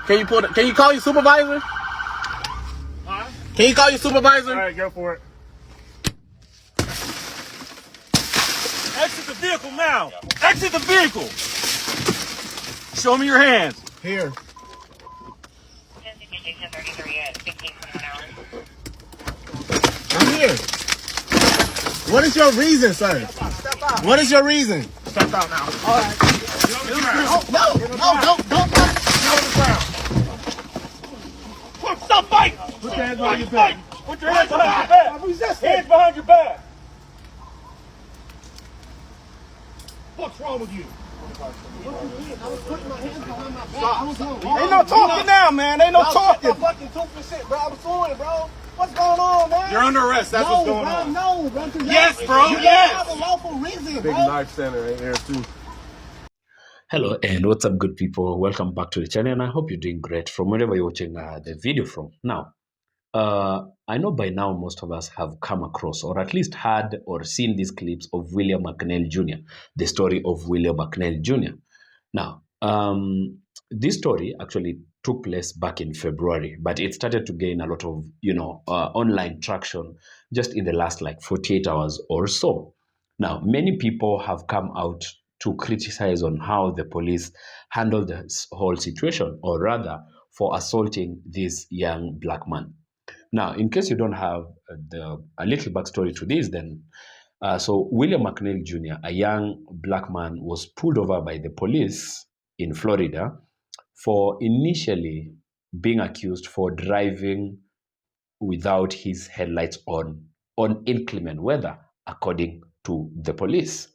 Can you call your supervisor? Huh? Can you call your supervisor? All right, go for it. Exit the vehicle now. Exit the vehicle. Show me your hands. Here. I'm here. What is your reason, sir? Step out. What is your reason? Step out now. All right. Get on the ground. Don't. Get on the ground. Stop fighting. Put your hands behind your back. Put your hands behind your back. Hands behind your back. What's wrong with you? I was putting my hands behind my back. Ain't no talking now, man. Ain't no talking. I'm fucking talking shit, bro. I was doing it, bro. What's going on, man? You're under arrest. That's what's going on. No, bro. Yes, bro. Yes. You have a lawful reason, bro. Big knife center right here too. Hello and what's up, good people? Welcome back to the channel, and I hope you're doing great from wherever you're watching the video from. Now, I know by now most of us have come across or at least heard or seen these clips of William McNeil Jr., the story of William McNeil Jr. Now, this story actually took place back in February, but it started to gain a lot of, online traction just in the last like 48 hours or so. Now, many people have come out to criticize on how the police handled this whole situation, or rather for assaulting this young black man. Now, in case you don't have a little backstory to this, then so William McNeil Jr., a young black man, was pulled over by the police in Florida for initially being accused for driving without his headlights on inclement weather, according to the police.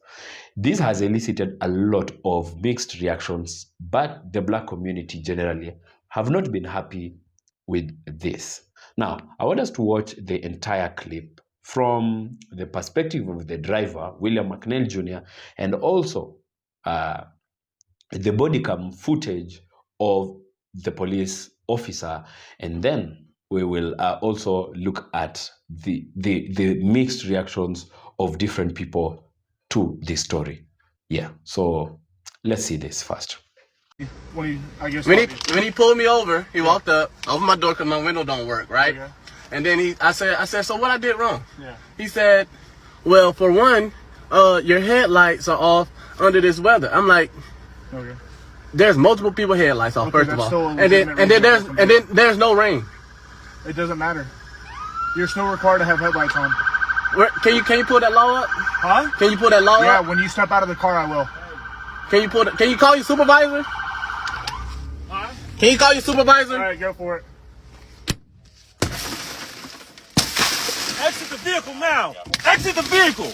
This has elicited a lot of mixed reactions, but the black community generally have not been happy with this. Now, I want us to watch the entire clip from the perspective of the driver, William McNeil Jr., and also the body cam footage of the police officer, and then we will also look at the mixed reactions of different people to this story. Yeah, so let's see this first. When he pulled me over, he walked up, opened my door because my window don't work, right? Okay. And then I said, so what I did wrong? Yeah. He said, well, for one, your headlights are off under this weather. I'm like, Okay. there's multiple people headlights off, Okay, first of that's all, still a and then legitimate there's no rain. It doesn't matter. You're still required to have headlights on. Can you pull that law up? Huh? Can you pull that law Yeah, up? when you step out of the car, I will. Can you call your supervisor? Huh? Can you call your supervisor? All right, go for it. Exit the vehicle now. Exit the vehicle.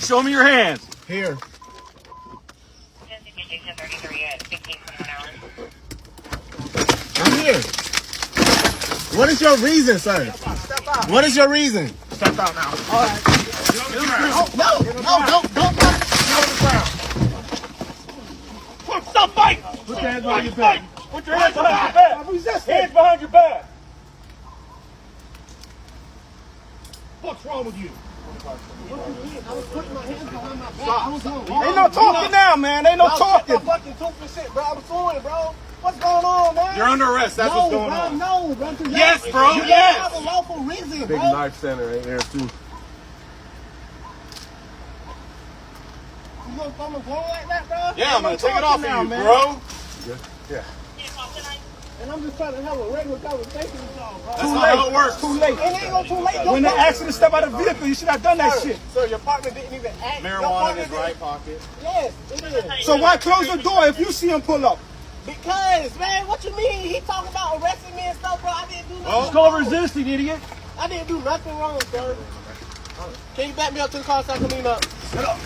Show me your hands. Here. I'm here. What is your reason, sir? Step out. What is your reason? Step out now. All right. Get on the ground. Don't. Get on the ground. Stop fighting. Put your hands behind your back. Put your hands behind your back. Hands behind your back. What's wrong with you? I was putting my hands behind my back. Ain't no talking now, man. Ain't no talking. I'm fucking talking shit, bro. I was doing it, bro. What's going on, man? You're under arrest. That's what's going on. No, bro. Yes, bro. You Yes. have a lawful reason, Big bro. knife center right here too. You gonna throw a gun like that, bro? Yeah, I'm gonna take it off of you, man. bro. Yeah. And I'm just trying to have a regular conversation with y'all, bro. That's not how it works. Too late. It ain't gonna too late. When they asked you to step out of the vehicle, you should have done that shit. Sir, your partner didn't even ask. Marijuana in his right pocket. Yes, it is. So why close the door if you see him pull up? Because, man, what you mean? He talking about arresting me and stuff, bro. I didn't do nothing. It's called resisting, idiot. I didn't do nothing wrong, sir. Can you back me up to the car so I can lean up? Shut up.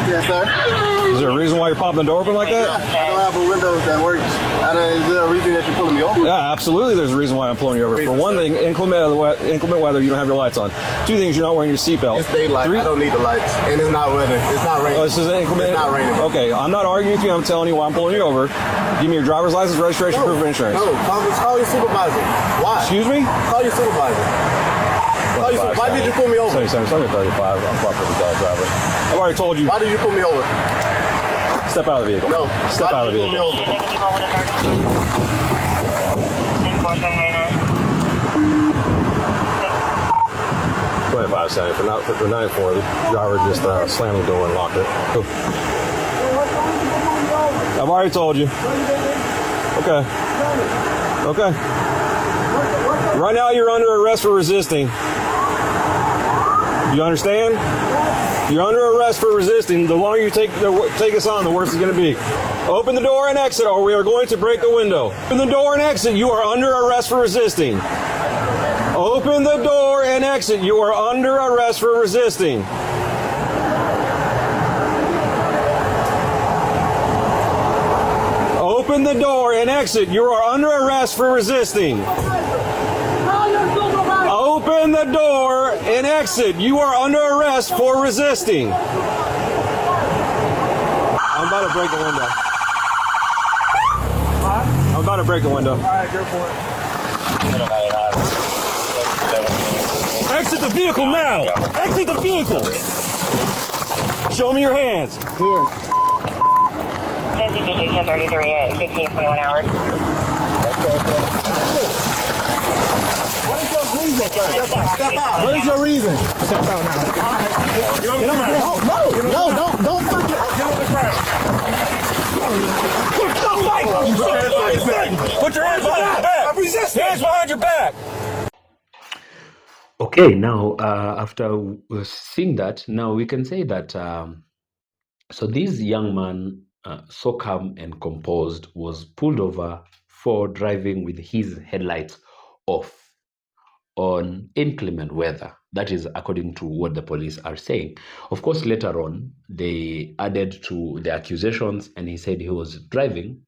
Yes, sir. Is there a reason why you're popping the door open like that? I don't have a window that works. Is there a reason that you're pulling me over? Yeah, absolutely. There's a reason why I'm pulling you over. For one thing, inclement weather, you don't have your lights on. Two things, you're not wearing your seatbelt. It's daylight. I don't need the lights, and it's not weather. It's not raining. Oh, this is inclement. It's not raining. Okay, I'm not arguing with you. I'm telling you why I'm pulling you over. Give me your driver's license, registration, proof of insurance. No, call your supervisor. Why? Excuse me? Call your supervisor. Why did you pull me over? 77, 35. I'm fucking with the dog driver. I've already told you. Why did you pull me over? Step out of the vehicle. No. Step out of the vehicle. Pull me over. 25 seconds. For 9-4, the driver just slammed the door and locked it. I've already told you. Okay. Okay. Right now you're under arrest for resisting. You understand? You're under arrest for resisting. The longer you take us on, the worse it's going to be. Open the door and exit, or we are going to break the window. Open the door and exit. You are under arrest for resisting. Open the door and exit. You are under arrest for resisting. Open the door and exit. You are under arrest for resisting. Open the door and exit. You are under arrest for resisting. I'm about to break the window. I'm about to break the window. All right, go for it. Exit the vehicle now! Exit the vehicle! Show me your hands. Here. 1033 at 1521 hours. What is your reason? Step out. What is your reason? Step out now. Get on the ground. No, don't fuck it. Get on the ground. Put your hands behind your back. I'm resisting. Hands behind your back. Okay, now after seeing that, now we can say that so this young man, so calm and composed, was pulled over for driving with his headlights off on inclement weather. That is according to what the police are saying. Of course, later on, they added to the accusations, and he said he was driving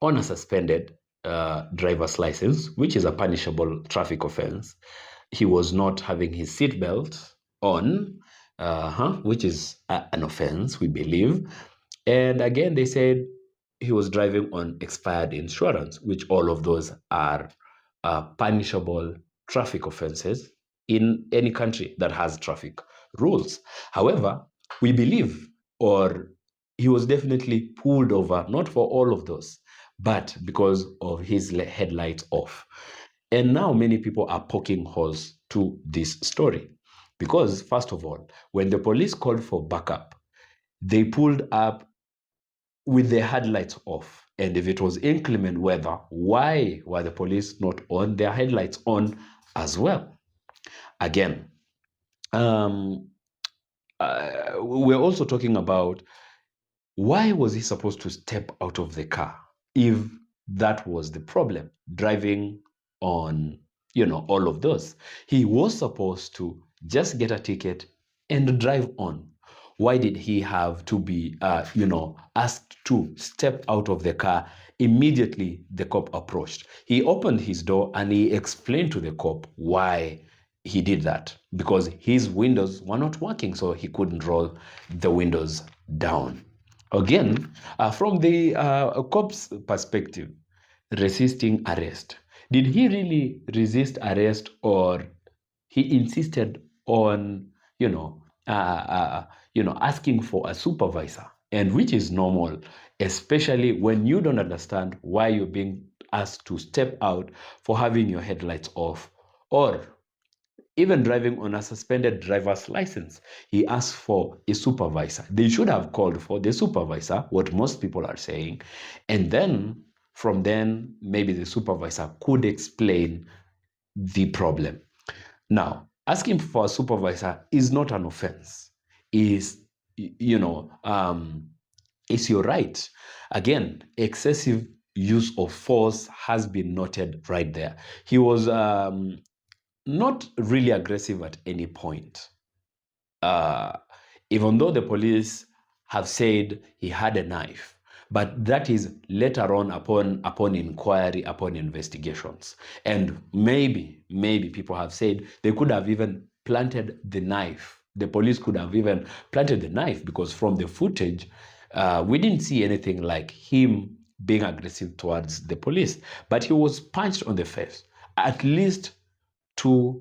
on a suspended driver's license, which is a punishable traffic offense. He was not having his seatbelt on, which is an offense, we believe. And again, they said he was driving on expired insurance, which all of those are punishable traffic offenses in any country that has traffic rules. However, we believe, or he was definitely pulled over, not for all of those, but because of his headlights off. And now many people are poking holes to this story. Because, first of all, when the police called for backup, they pulled up with their headlights off. And if it was inclement weather, why were the police not on their headlights on as well? Again, we're also talking about why was he supposed to step out of the car if that was the problem, driving on, all of those. He was supposed to just get a ticket and drive on. Why did he have to be, asked to step out of the car immediately the cop approached? He opened his door and he explained to the cop why he did that, because his windows were not working, so he couldn't roll the windows down. Again, from the cop's perspective, resisting arrest. Did he really resist arrest, or he insisted on, asking for a supervisor? And which is normal, especially when you don't understand why you're being asked to step out for having your headlights off, or even driving on a suspended driver's license. He asked for a supervisor. They should have called for the supervisor, what most people are saying, and then from then maybe the supervisor could explain the problem. Now, asking for a supervisor is not an offense. It's your right. Again, excessive use of force has been noted right there. He was not really aggressive at any point. Even though the police have said he had a knife, but that is later on upon inquiry, upon investigations. And maybe people have said they could have even planted the knife. The police could have even planted the knife, because from the footage, we didn't see anything like him being aggressive towards the police. But he was punched on the face at least 2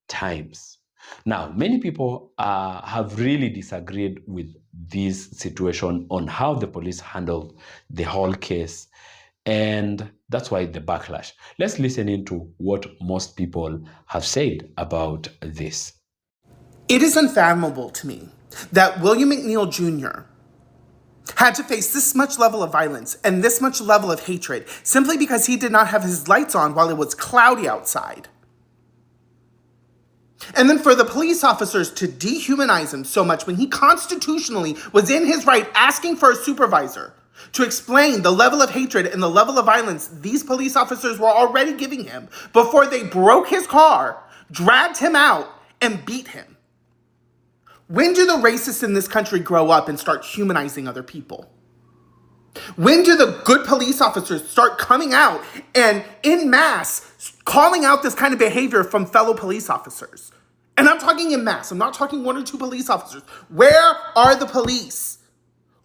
times. Now, many people have really disagreed with this situation on how the police handled the whole case. And that's why the backlash. Let's listen into what most people have said about this. It is unfathomable to me that William McNeil Jr. had to face this much level of violence and this much level of hatred simply because he did not have his lights on while it was cloudy outside. And then for the police officers to dehumanize him so much when he constitutionally was in his right asking for a supervisor to explain the level of hatred and the level of violence these police officers were already giving him before they broke his car, dragged him out, and beat him. When do the racists in this country grow up and start humanizing other people? When do the good police officers start coming out and en masse calling out this kind of behavior from fellow police officers? And I'm talking en masse. I'm not talking one or two police officers. Where are the police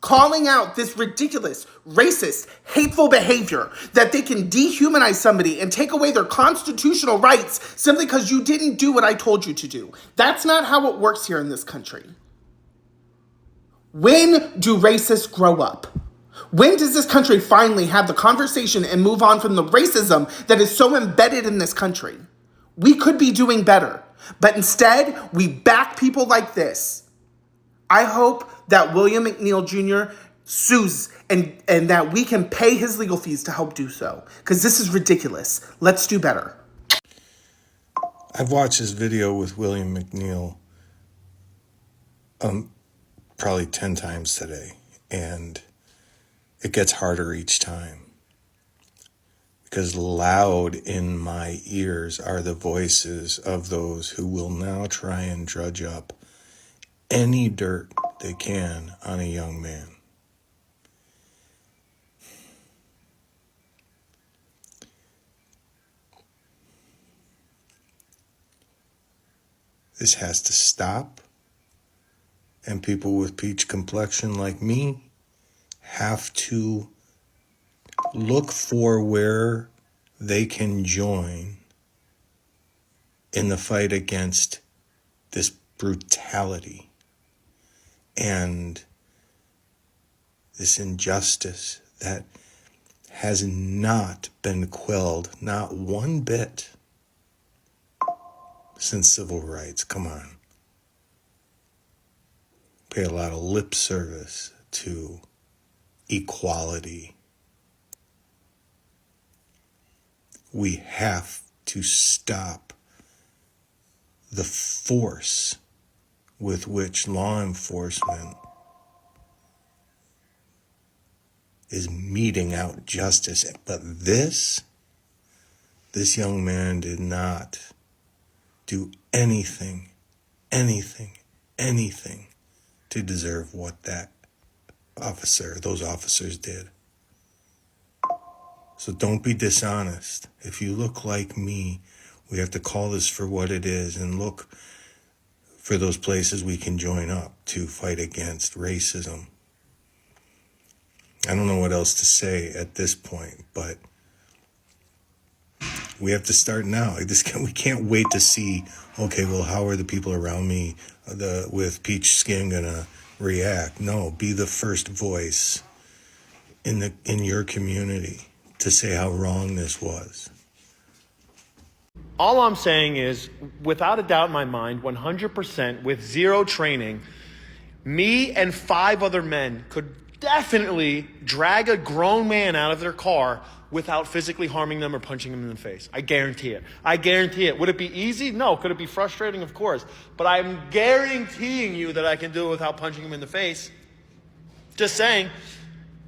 calling out this ridiculous, racist, hateful behavior that they can dehumanize somebody and take away their constitutional rights simply because you didn't do what I told you to do? That's not how it works here in this country. When do racists grow up? When does this country finally have the conversation and move on from the racism that is so embedded in this country? We could be doing better, but instead, we back people like this. I hope that William McNeil Jr. sues and that we can pay his legal fees to help do so, because this is ridiculous. Let's do better. I've watched this video with William McNeil probably 10 times today, and it gets harder each time. Because loud in my ears are the voices of those who will now try and drudge up any dirt they can on a young man. This has to stop, and people with peach complexion like me have to look for where they can join in the fight against this brutality and this injustice that has not been quelled, not one bit, since civil rights. Come on. Pay a lot of lip service to equality. We have to stop the force with which law enforcement is meting out justice. But this young man did not do anything to deserve what those officers did. So don't be dishonest. If you look like me, we have to call this for what it is and look for those places we can join up to fight against racism. I don't know what else to say at this point, but we have to start now. We can't wait to see, okay, well, how are the people around me with peach skin gonna react? No, be the first voice in your community to say how wrong this was. All I'm saying is, without a doubt in my mind, 100% with zero training, me and 5 other men could definitely drag a grown man out of their car without physically harming them or punching them in the face. I guarantee it. I guarantee it. Would it be easy? No. Could it be frustrating? Of course. But I'm guaranteeing you that I can do it without punching him in the face. Just saying.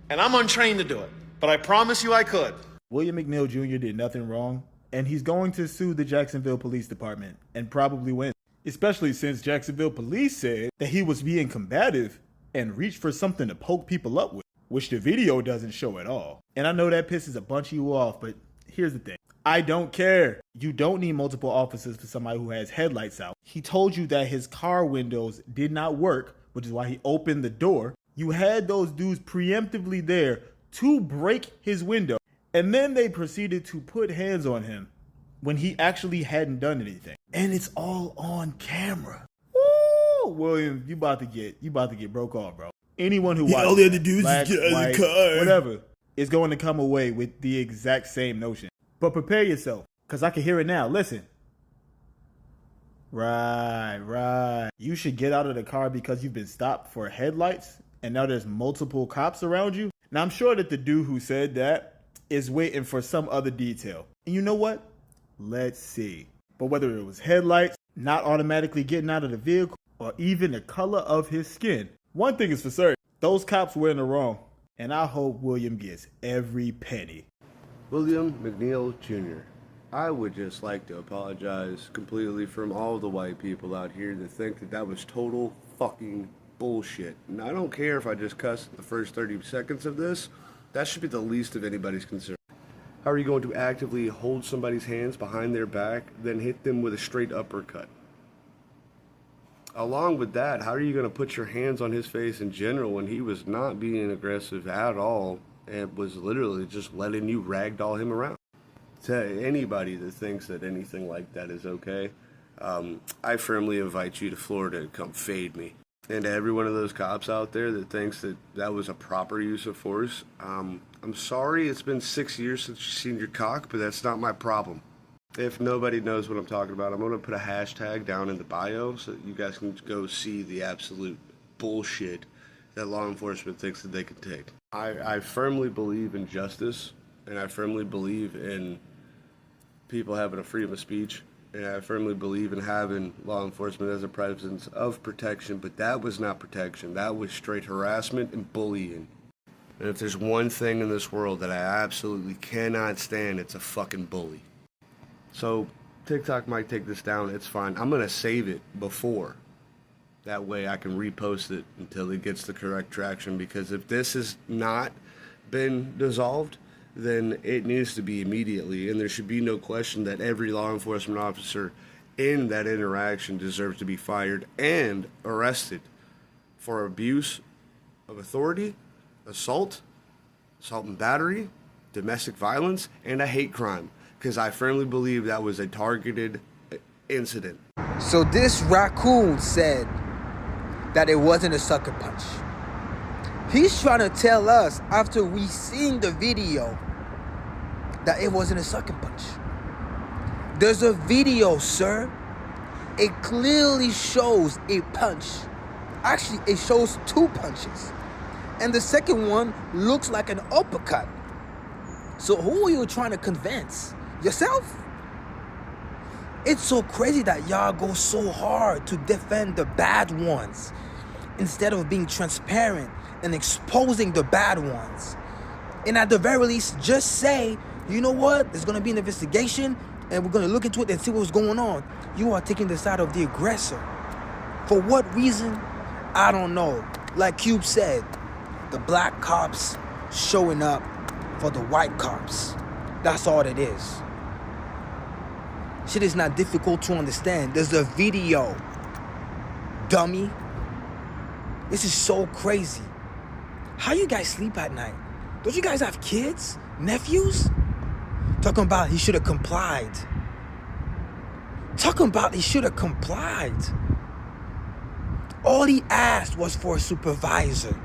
And I'm untrained to do it. But I promise you I could. William McNeil Jr. did nothing wrong, and he's going to sue the Jacksonville Police Department and probably win. Especially since Jacksonville Police said that he was being combative and reached for something to poke people up with, which the video doesn't show at all. And I know that pisses a bunch of you off, but here's the thing. I don't care. You don't need multiple officers for somebody who has headlights out. He told you that his car windows did not work, which is why he opened the door. You had those dudes preemptively there to break his window, and then they proceeded to put hands on him when he actually hadn't done anything. And it's all on camera. Woo! William, you about to get broke off, bro. Anyone who watches all they had to do is black, just get out of the white, car. whatever, is going to come away with the exact same notion. But prepare yourself, because I can hear it now. Listen. Right. You should get out of the car because you've been stopped for headlights, and now there's multiple cops around you. Now, I'm sure that the dude who said that is waiting for some other detail. And you know what? Let's see. But whether it was headlights, not automatically getting out of the vehicle, or even the color of his skin, one thing is for certain, those cops were in the wrong. And I hope William gets every penny. William McNeil Jr. I would just like to apologize completely from all the white people out here that think that that was total fucking bullshit. And I don't care if I just cussed the first 30 seconds of this. That should be the least of anybody's concern. How are you going to actively hold somebody's hands behind their back, then hit them with a straight uppercut? Along with that, how are you going to put your hands on his face in general when he was not being aggressive at all and was literally just letting you ragdoll him around? To anybody that thinks that anything like that is okay, I firmly invite you to Florida to come fade me. And to every one of those cops out there that thinks that that was a proper use of force, I'm sorry it's been 6 years since you've seen your cock, but that's not my problem. If nobody knows what I'm talking about, I'm going to put a hashtag down in the bio so that you guys can go see the absolute bullshit that law enforcement thinks that they can take. I firmly believe in justice, and I firmly believe in people having a freedom of speech, and I firmly believe in having law enforcement as a presence of protection, but that was not protection. That was straight harassment and bullying. And if there's one thing in this world that I absolutely cannot stand, it's a fucking bully. So TikTok might take this down, it's fine. I'm going to save it before. That way I can repost it until it gets the correct traction, because if this has not been dissolved, then it needs to be immediately, and there should be no question that every law enforcement officer in that interaction deserves to be fired and arrested for abuse of authority, assault and battery, domestic violence, and a hate crime, because I firmly believe that was a targeted incident. So this raccoon said that it wasn't a sucker punch. He's trying to tell us, after we seen the video, that it wasn't a sucker punch. There's a video, sir. It clearly shows a punch. Actually, it shows two punches. And the second one looks like an uppercut. So who are you trying to convince? Yourself? It's so crazy that y'all go so hard to defend the bad ones instead of being transparent and exposing the bad ones. And at the very least, just say, you know what? There's going to be an investigation and we're going to look into it and see what's going on. You are taking the side of the aggressor. For what reason? I don't know. Like Cube said, the black cops showing up for the white cops. That's all it is. Shit is not difficult to understand. There's a video. Dummy. This is so crazy. How you guys sleep at night? Don't you guys have kids? Nephews? Talking about he should have complied. Talking about he should have complied. All he asked was for a supervisor.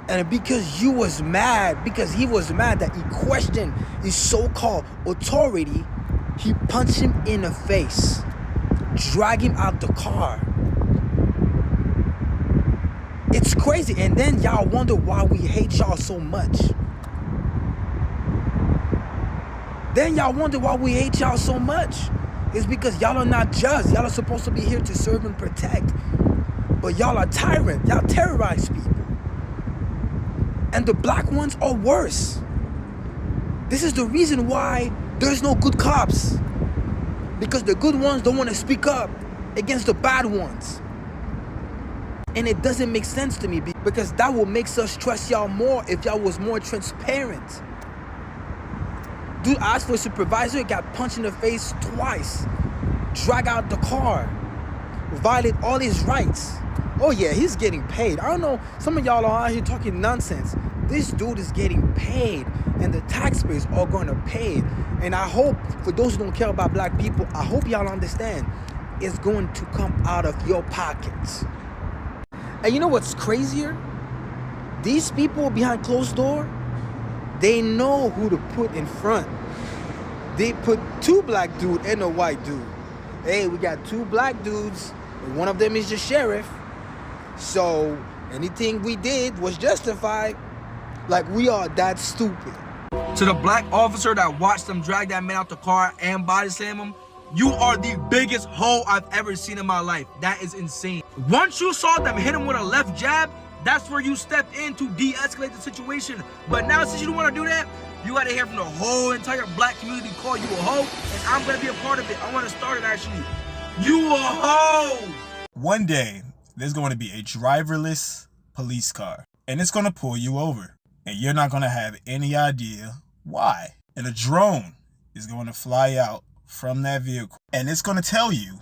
And because he was mad that he questioned his so-called authority, he punched him in the face, drag him out the car. It's crazy. And then y'all wonder why we hate y'all so much. It's because y'all are not just. Y'all are supposed to be here to serve and protect. But y'all are tyrant. Y'all terrorize people. And the black ones are worse. This is the reason why there's no good cops. Because the good ones don't want to speak up against the bad ones. And it doesn't make sense to me, because that will make us trust y'all more if y'all was more transparent. Dude asked for a supervisor, got punched in the face twice, drag out the car, violate all his rights. Oh yeah, he's getting paid. I don't know, some of y'all are out here talking nonsense. This dude is getting paid, and the taxpayers are gonna pay it. And I hope, for those who don't care about black people, I hope y'all understand, it's going to come out of your pockets. And you know what's crazier? These people behind closed door, they know who to put in front. They put 2 black dudes and a white dude. Hey, we got 2 black dudes, and one of them is the sheriff. So anything we did was justified. Like, we are that stupid. To the black officer that watched them drag that man out the car and body slam him, you are the biggest hoe I've ever seen in my life. That is insane. Once you saw them hit him with a left jab, that's where you stepped in to de-escalate the situation. But now, since you don't want to do that, you got to hear from the whole entire black community call you a hoe, and I'm going to be a part of it. I want to start it, actually. You a hoe! One day, there's going to be a driverless police car, and it's going to pull you over, and you're not going to have any idea why. And a drone is going to fly out from that vehicle, and it's going to tell you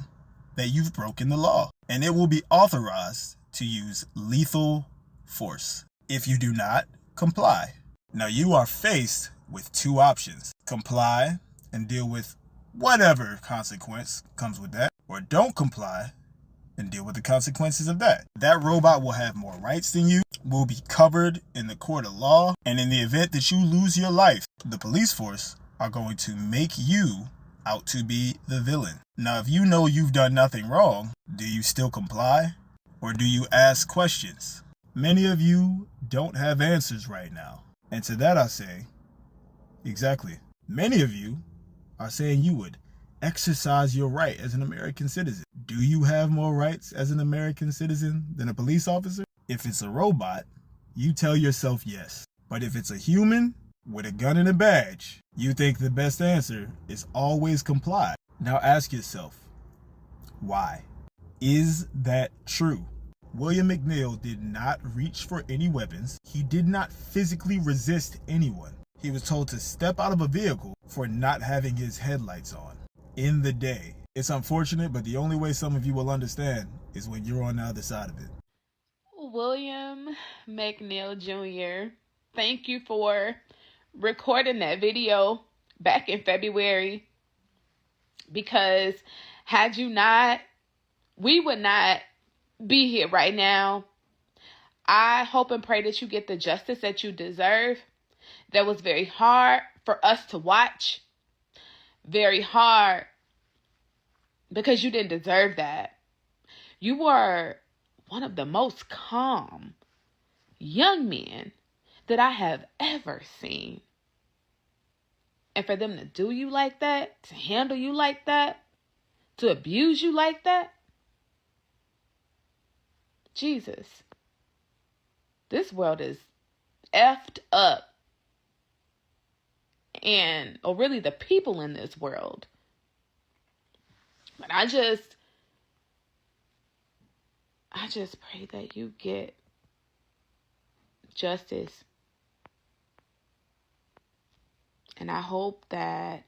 that you've broken the law, and it will be authorized to use lethal force if you do not comply. Now, you are faced with 2 options: comply and deal with whatever consequence comes with that, or don't comply and deal with the consequences of that. That robot will have more rights than you, will be covered in the court of law, and in the event that you lose your life, the police force are going to make you out to be the villain. Now, if you know you've done nothing wrong, do you still comply, or do you ask questions? Many of you don't have answers right now. And to that I say, exactly. Many of you are saying you would exercise your right as an American citizen. Do you have more rights as an American citizen than a police officer? If it's a robot, you tell yourself yes. But if it's a human with a gun and a badge, you think the best answer is always comply. Now ask yourself, why? Is that true? William McNeil did not reach for any weapons. He did not physically resist anyone. He was told to step out of a vehicle for not having his headlights on in the day. It's unfortunate, but the only way some of you will understand is when you're on the other side of it. William McNeil Jr., thank you for recording that video back in February, because had you not, we would not be here right now. I hope and pray that you get the justice that you deserve. That was very hard for us to watch. Very hard, because you didn't deserve that. You were one of the most calm young men that I have ever seen. And for them to do you like that, to handle you like that, to abuse you like that, Jesus, this world is effed up. Or really the people in this world. But I just pray that you get justice. And I hope that,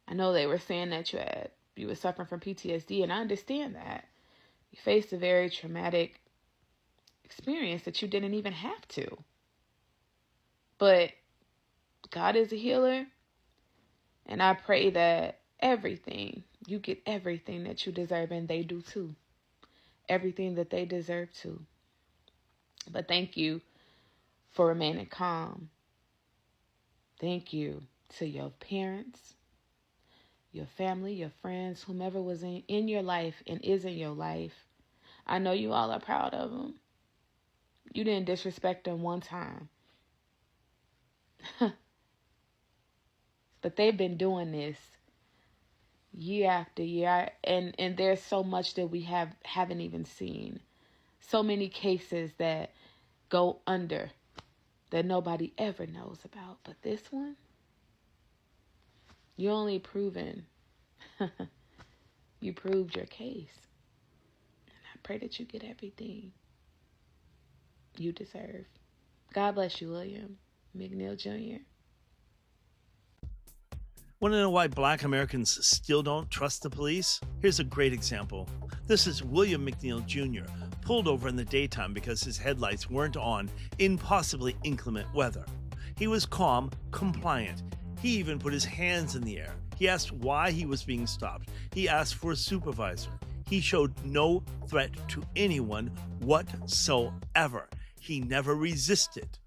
I know they were saying that you were suffering from PTSD, and I understand that. You faced a very traumatic experience that you didn't even have to. But God is a healer, and I pray that you get everything that you deserve, and they do too. Everything that they deserve too. But thank you for remaining calm. Thank you to your parents, your family, your friends, whomever was in your life and is in your life. I know you all are proud of them. You didn't disrespect them one time. But they've been doing this year after year, and there's so much that we haven't even seen. So many cases that go under that nobody ever knows about. But this one, you only proven you proved your case. And I pray that you get everything you deserve. God bless you, William McNeil Jr. Want to know why black Americans still don't trust the police? Here's a great example. This is William McNeil Jr., pulled over in the daytime because his headlights weren't on in possibly inclement weather. He was calm, compliant. He even put his hands in the air. He asked why he was being stopped. He asked for a supervisor. He showed no threat to anyone whatsoever. He never resisted.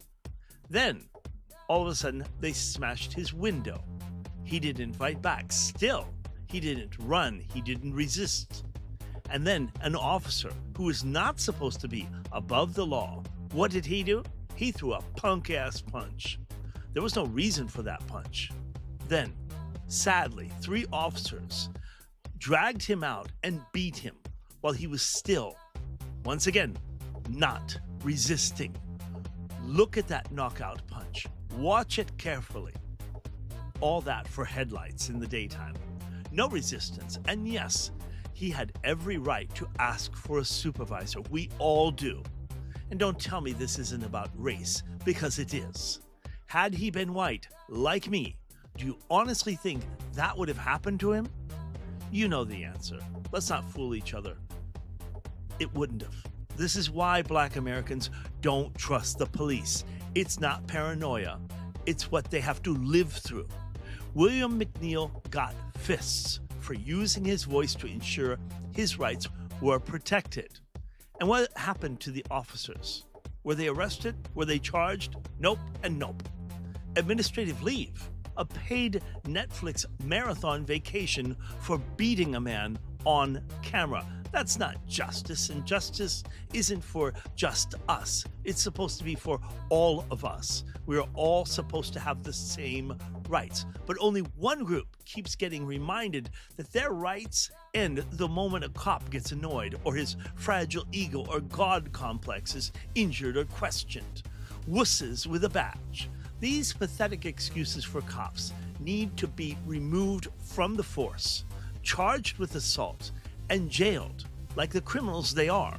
Then, all of a sudden, they smashed his window. He didn't fight back. Still, he didn't run. He didn't resist. And then an officer who is not supposed to be above the law, what did he do? He threw a punk-ass punch. There was no reason for that punch. Then, sadly, 3 officers dragged him out and beat him while he was still, once again, not resisting. Look at that knockout punch. Watch it carefully. All that for headlights in the daytime. No resistance. And yes, he had every right to ask for a supervisor. We all do. And don't tell me this isn't about race, because it is. Had he been white, like me, do you honestly think that would have happened to him? You know the answer. Let's not fool each other. It wouldn't have. This is why black Americans don't trust the police. It's not paranoia. It's what they have to live through. William McNeil got fists for using his voice to ensure his rights were protected. And what happened to the officers? Were they arrested? Were they charged? Nope and nope. Administrative leave, a paid Netflix marathon vacation for beating a man on camera. That's not justice, and justice isn't for just us. It's supposed to be for all of us. We're all supposed to have the same rights. But only one group keeps getting reminded that their rights end the moment a cop gets annoyed or his fragile ego or God complex is injured or questioned. Wusses with a badge. These pathetic excuses for cops need to be removed from the force, charged with assault, and jailed like the criminals they are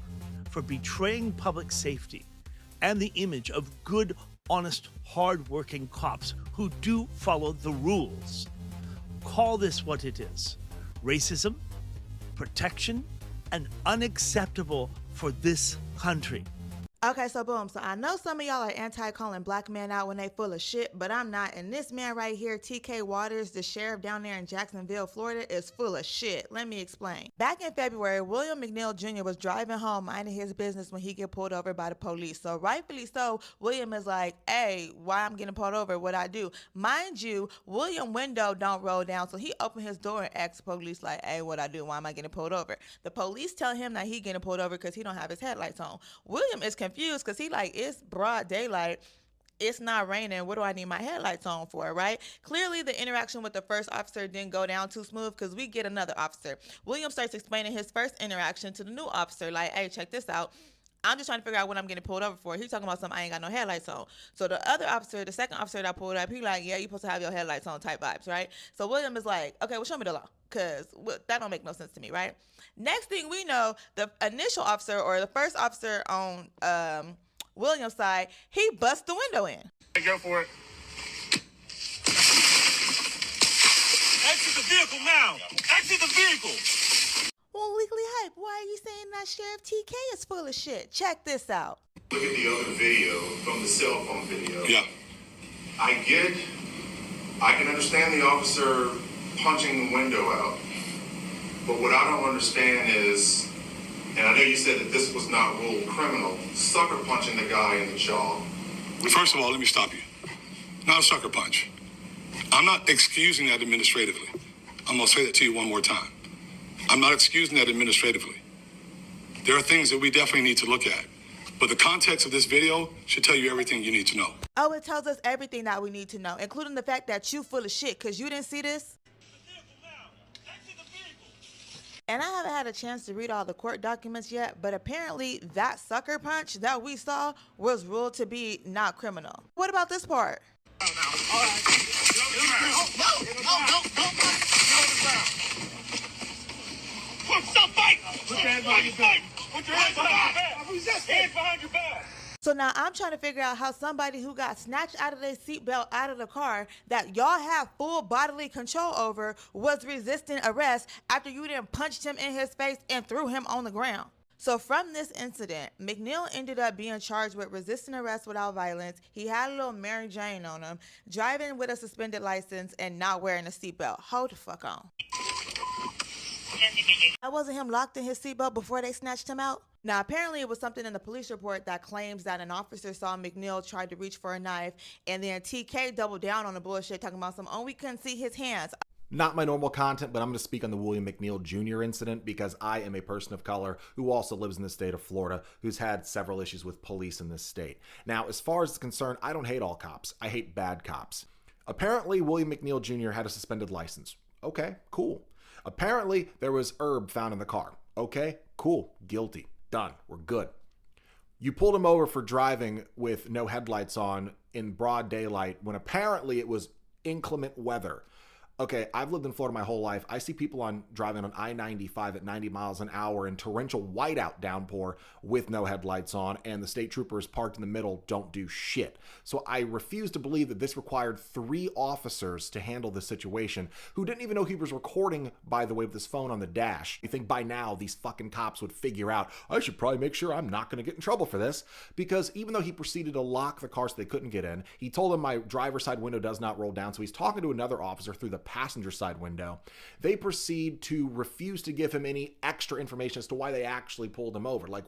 for betraying public safety and the image of good, honest, hard-working cops who do follow the rules. Call this what it is: racism, protection, and unacceptable for this country. Okay, so boom. So I know some of y'all are anti-calling black men out when they full of shit, but I'm not. And this man right here, TK Waters, the sheriff down there in Jacksonville, Florida, is full of shit. Let me explain. Back in February, William McNeil Jr. was driving home minding his business when he get pulled over by the police. So rightfully so, William is like, hey, why I'm getting pulled over? What I do? Mind you, William window don't roll down, so he opened his door and asked the police like, hey, what I do? Why am I getting pulled over? The police tell him that he getting pulled over because he don't have his headlights on. William is confused because he like, it's broad daylight, it's not raining, what do I need my headlights on for, right? Clearly the interaction with the first officer didn't go down too smooth because we get another officer. William starts explaining his first interaction to the new officer like, hey, check this out, I'm just trying to figure out what I'm getting pulled over for. He's talking about something, I ain't got no headlights on. So the other officer, the second officer that pulled up, he like, yeah, you supposed to have your headlights on type vibes, right? So William is like, okay, well, show me the law, because that don't make no sense to me, right? Next thing we know, the initial officer or the first officer on William's side, he busts the window in. Go for it. Exit the vehicle now. Exit the vehicle. Well, Legally Hype, why are you saying that Sheriff TK is full of shit? Check this out. Look at the other video from the cell phone video. Yeah. I can understand the officer punching the window out. But what I don't understand is, and I know you said that this was not ruled criminal, sucker punching the guy in the jaw. First of all, let me stop you. Not a sucker punch. I'm not excusing that administratively. I'm going to say that to you one more time. I'm not excusing that administratively. There are things that we definitely need to look at. But the context of this video should tell you everything you need to know. Oh, it tells us everything that we need to know, including the fact that you full of shit because you didn't see this. And I haven't had a chance to read all the court documents yet, but apparently that sucker punch that we saw was ruled to be not criminal. What about this part? So now I'm trying to figure out how somebody who got snatched out of their seatbelt out of the car that y'all have full bodily control over was resisting arrest after you then punched him in his face and threw him on the ground. So from this incident, McNeil ended up being charged with resisting arrest without violence. He had a little Mary Jane on him, driving with a suspended license, and not wearing a seatbelt. Hold the fuck on. That wasn't him locked in his seatbelt before they snatched him out? Now, apparently it was something in the police report that claims that an officer saw McNeil try to reach for a knife, and then TK doubled down on the bullshit, talking about we couldn't see his hands. Not my normal content, but I'm going to speak on the William McNeil Jr. incident because I am a person of color who also lives in the state of Florida, who's had several issues with police in this state. Now, as far as it's concerned, I don't hate all cops. I hate bad cops. Apparently, William McNeil Jr. had a suspended license. Okay, cool. Apparently, there was herb found in the car. Okay, cool. Guilty. Done. We're good. You pulled him over for driving with no headlights on in broad daylight when apparently it was inclement weather. Okay, I've lived in Florida my whole life. I see people driving on I-95 at 90 miles an hour in torrential whiteout downpour with no headlights on, and the state troopers parked in the middle don't do shit. So I refuse to believe that this required 3 officers to handle this situation who didn't even know he was recording, by the way, with his phone on the dash. You think by now these fucking cops would figure out, I should probably make sure I'm not going to get in trouble for this, because even though he proceeded to lock the car so they couldn't get in, he told them my driver's side window does not roll down, so he's talking to another officer through the passenger side window. They proceed to refuse to give him any extra information as to why they actually pulled him over. Like,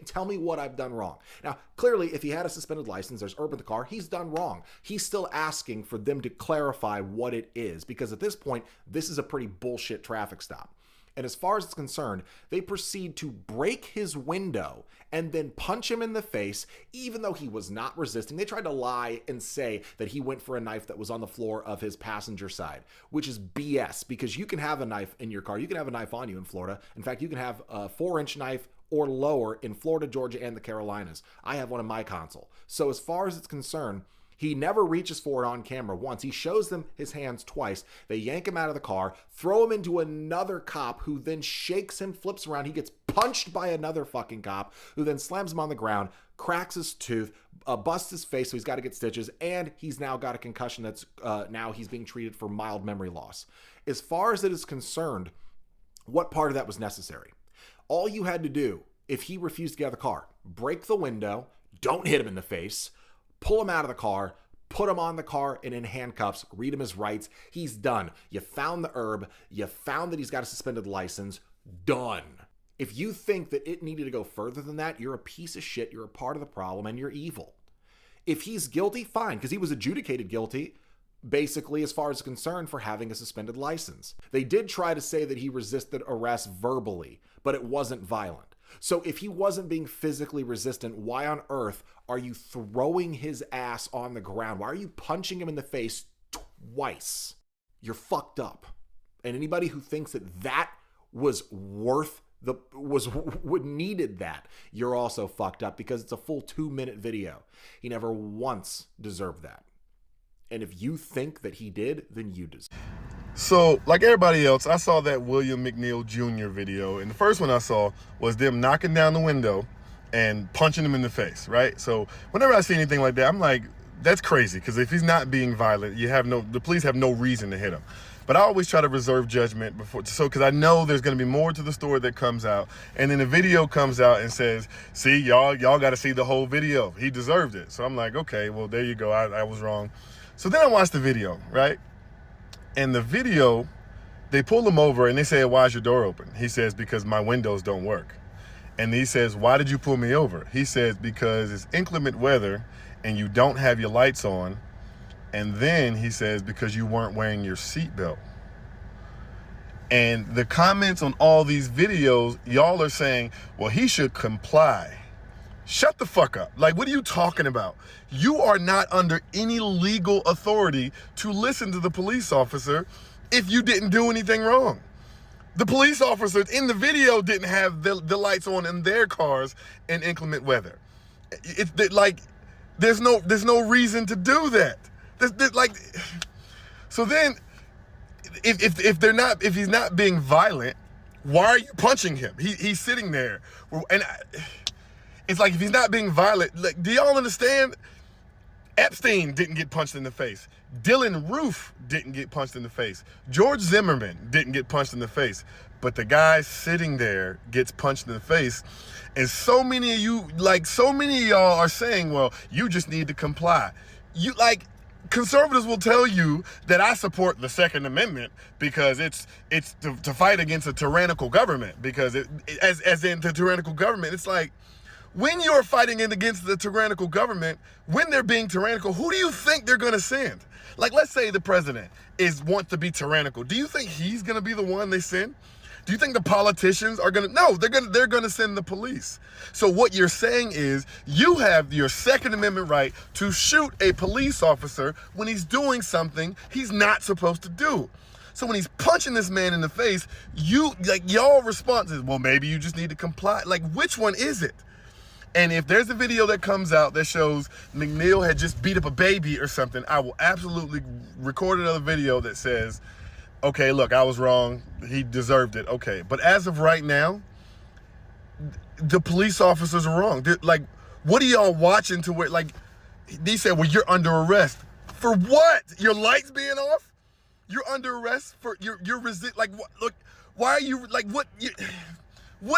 tell me what I've done wrong. Now, clearly, if he had a suspended license, there's herb in the car, he's done wrong. He's still asking for them to clarify what it is, because at this point, this is a pretty bullshit traffic stop. And as far as it's concerned, they proceed to break his window and then punch him in the face, even though he was not resisting. They tried to lie and say that he went for a knife that was on the floor of his passenger side, which is BS, because you can have a knife in your car. You can have a knife on you in Florida. In fact, you can have a 4-inch knife or lower in Florida, Georgia, and the Carolinas. I have one in my console. So as far as it's concerned, he never reaches for it on camera once. He shows them his hands twice. They yank him out of the car, throw him into another cop who then shakes him, flips around. He gets punched by another fucking cop who then slams him on the ground, cracks his tooth, busts his face, so he's got to get stitches, and he's now got a concussion that's now he's being treated for mild memory loss. As far as it is concerned, what part of that was necessary? All you had to do, if he refused to get out of the car, break the window, don't hit him in the face, pull him out of the car, put him on the car and in handcuffs, read him his rights. He's done. You found the herb. You found that he's got a suspended license. Done. If you think that it needed to go further than that, you're a piece of shit. You're a part of the problem and you're evil. If he's guilty, fine, because he was adjudicated guilty, basically, as far as concerned, for having a suspended license. They did try to say that he resisted arrest verbally, but it wasn't violent. So if he wasn't being physically resistant, why on earth are you throwing his ass on the ground? Why are you punching him in the face twice? You're fucked up. And anybody who thinks that that was worth needed that, you're also fucked up, because it's a full 2-minute video. He never once deserved that. And if you think that he did, then you deserve. So, like everybody else, I saw that William McNeil Jr. video, and the first one I saw was them knocking down the window and punching him in the face, right? So whenever I see anything like that, I'm like, that's crazy, because if he's not being violent, the police have no reason to hit him. But I always try to reserve judgment because I know there's going to be more to the story that comes out, and then the video comes out and says, see, y'all got to see the whole video. He deserved it. So I'm like, okay, well, there you go. I was wrong. So then I watched the video, right? And the video, they pull him over and they say, why is your door open? He says, because my windows don't work. And he says, why did you pull me over? He says, because it's inclement weather and you don't have your lights on. And then he says, because you weren't wearing your seatbelt. And the comments on all these videos, y'all are saying, well, he should comply. Shut the fuck up. Like, what are you talking about? You are not under any legal authority to listen to the police officer if you didn't do anything wrong. The police officers in the video didn't have the lights on in their cars in inclement weather. There's no reason to do that. So then, if he's not being violent, why are you punching him? He's sitting there, and It's like if he's not being violent, like, do y'all understand? Epstein didn't get punched in the face. Dylan Roof didn't get punched in the face. George Zimmerman didn't get punched in the face. But the guy sitting there gets punched in the face. And so many of you, like so many of y'all are saying, well, you just need to comply. You like, conservatives will tell you that I support the Second Amendment because it's to fight against a tyrannical government. Because as in the tyrannical government, it's like, when you're fighting against the tyrannical government, when they're being tyrannical, who do you think they're going to send? Like, let's say the president wants to be tyrannical. Do you think he's going to be the one they send? Do you think the politicians are going to? No, they're going to send the police. So what you're saying is you have your Second Amendment right to shoot a police officer when he's doing something he's not supposed to do. So when he's punching this man in the face, y'all response is, well, maybe you just need to comply. Like, which one is it? And if there's a video that comes out that shows McNeil had just beat up a baby or something, I will absolutely record another video that says, okay, look, I was wrong. He deserved it. Okay. But as of right now, the police officers are wrong. Like, what are y'all watching to where, like, they said, well, you're under arrest. For what? Your lights being off? You're under arrest for, you're resist, like, what, look, why are you, like, what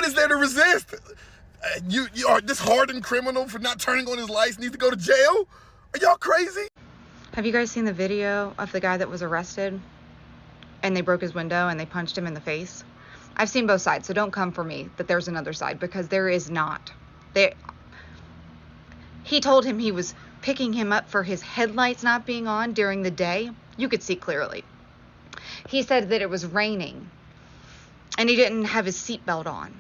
is there to resist? You are this hardened criminal for not turning on his lights needs to go to jail? Are y'all crazy? Have you guys seen the video of the guy that was arrested and they broke his window and they punched him in the face? I've seen both sides, so don't come for me that there's another side, because there is not. He told him he was picking him up for his headlights not being on during the day. You could see clearly. He said that it was raining and he didn't have his seatbelt on.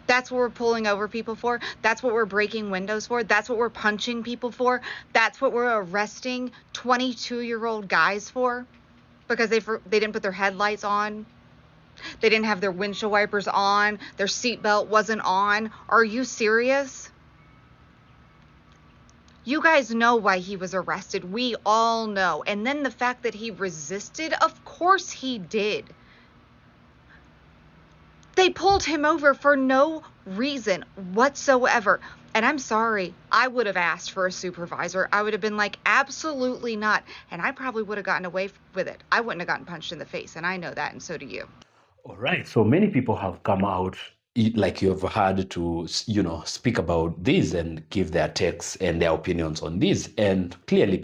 That's what we're pulling over people for. That's what we're breaking windows for. That's what we're punching people for. That's what we're arresting 22-year-old guys for, because they didn't put their headlights on. They didn't have their windshield wipers on. Their seatbelt wasn't on. Are you serious? You guys know why he was arrested. We all know. And then the fact that he resisted, of course he did. They pulled him over for no reason whatsoever. And I'm sorry, I would have asked for a supervisor. I would have been like, absolutely not. And I probably would have gotten away with it. I wouldn't have gotten punched in the face. And I know that, and so do you. All right. So many people have come out, like you've had to, speak about this and give their takes and their opinions on this. And clearly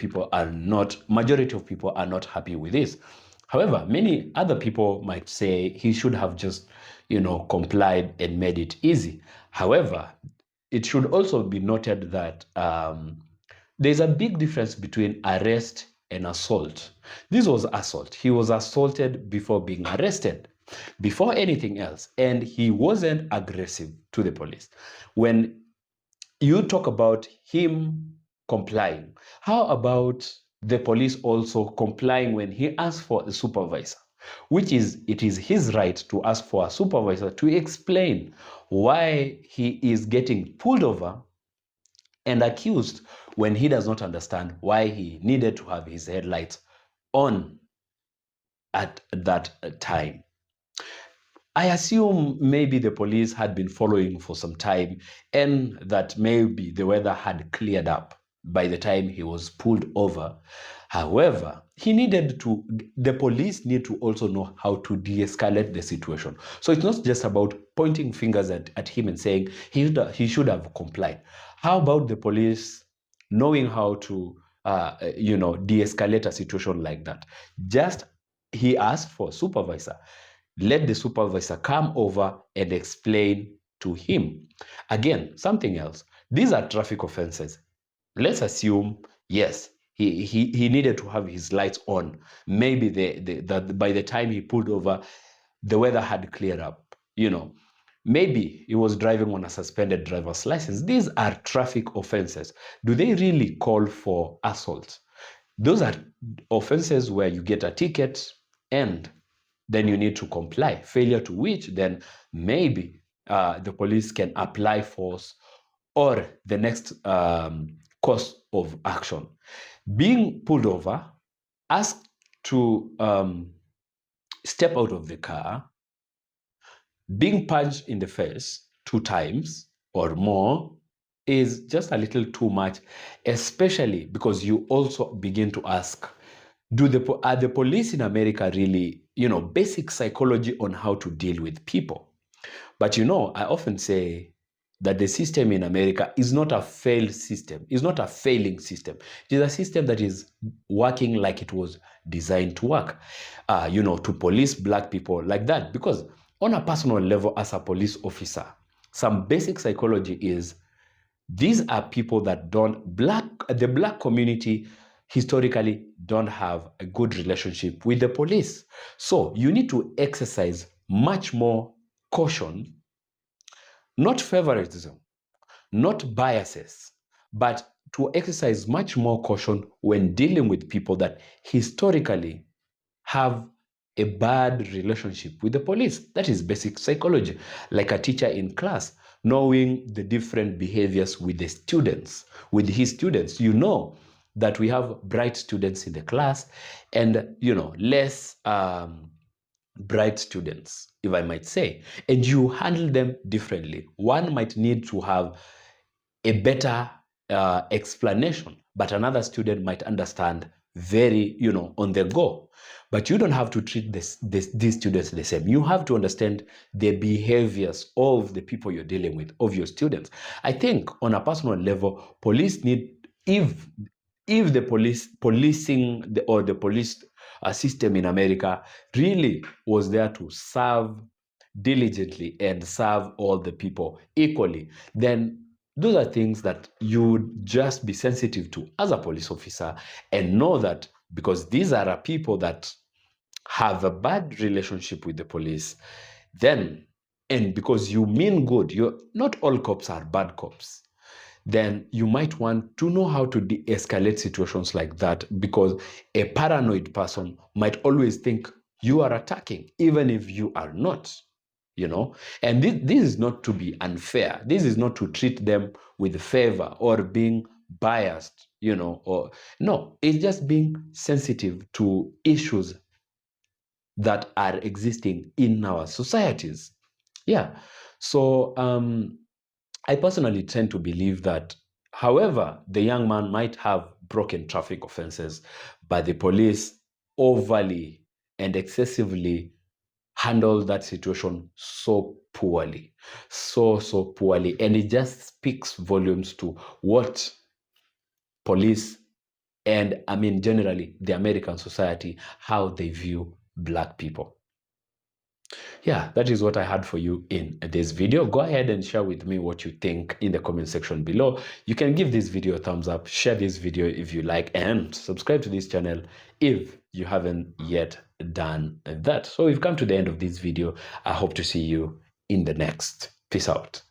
majority of people are not happy with this. However, many other people might say he should have just, complied and made it easy. However, it should also be noted that there's a big difference between arrest and assault. This was assault. He was assaulted before being arrested, before anything else, and he wasn't aggressive to the police. When you talk about him complying, how about the police also complying when he asked for a supervisor? It is his right to ask for a supervisor to explain why he is getting pulled over and accused when he does not understand why he needed to have his headlights on at that time. I assume maybe the police had been following for some time and that maybe the weather had cleared up by the time he was pulled over. However, the police need to also know how to de-escalate the situation. So it's not just about pointing fingers at him and saying he should have complied. How about the police knowing how to de-escalate a situation like that? He asked for a supervisor. Let the supervisor come over and explain to him. Again, something else. These are traffic offenses. Let's assume, yes, he needed to have his lights on. Maybe by the time he pulled over, the weather had cleared up. Maybe he was driving on a suspended driver's license. These are traffic offenses. Do they really call for assault? Those are offenses where you get a ticket and then you need to comply. Failure to which, then maybe the police can apply force or the next course of action. Being pulled over, asked to step out of the car, being punched in the face 2 times, or more is just a little too much, especially because you also begin to ask, are the police in America really, basic psychology on how to deal with people? But I often say that the system in America is not a failed system, is not a failing system. It is a system that is working like it was designed to work, to police black people like that. Because on a personal level, as a police officer, some basic psychology is these are people that the black community historically don't have a good relationship with the police. So you need to exercise much more caution, not favoritism, not biases, but to exercise much more caution when dealing with people that historically have a bad relationship with the police. That is basic psychology. Like a teacher in class, knowing the different behaviors with the students, with his students. You know that we have bright students in the class and, less bright students, if I might say, and you handle them differently. One might need to have a better explanation, but another student might understand very, on the go. But you don't have to treat these students the same. You have to understand the behaviors of the people you're dealing with, of your students. I think on a personal level, police need, if the policing or the police system in America really was there to serve diligently and serve all the people equally, then those are things that you would just be sensitive to as a police officer and know that because these are people that have a bad relationship with the police, then, and because you mean good, not all cops are bad cops, then you might want to know how to de-escalate situations like that, because a paranoid person might always think you are attacking, even if you are not, And this is not to be unfair. This is not to treat them with favor or being biased, or no, it's just being sensitive to issues that are existing in our societies. Yeah. So, I personally tend to believe that, however, the young man might have broken traffic offenses, but the police overly and excessively handled that situation so poorly, so poorly. And it just speaks volumes to what police and, generally, the American society, how they view black people. Yeah, that is what I had for you in this video. Go ahead and share with me what you think in the comment section below. You can give this video a thumbs up, share this video if you like, and subscribe to this channel if you haven't yet done that. So we've come to the end of this video. I hope to see you in the next. Peace out.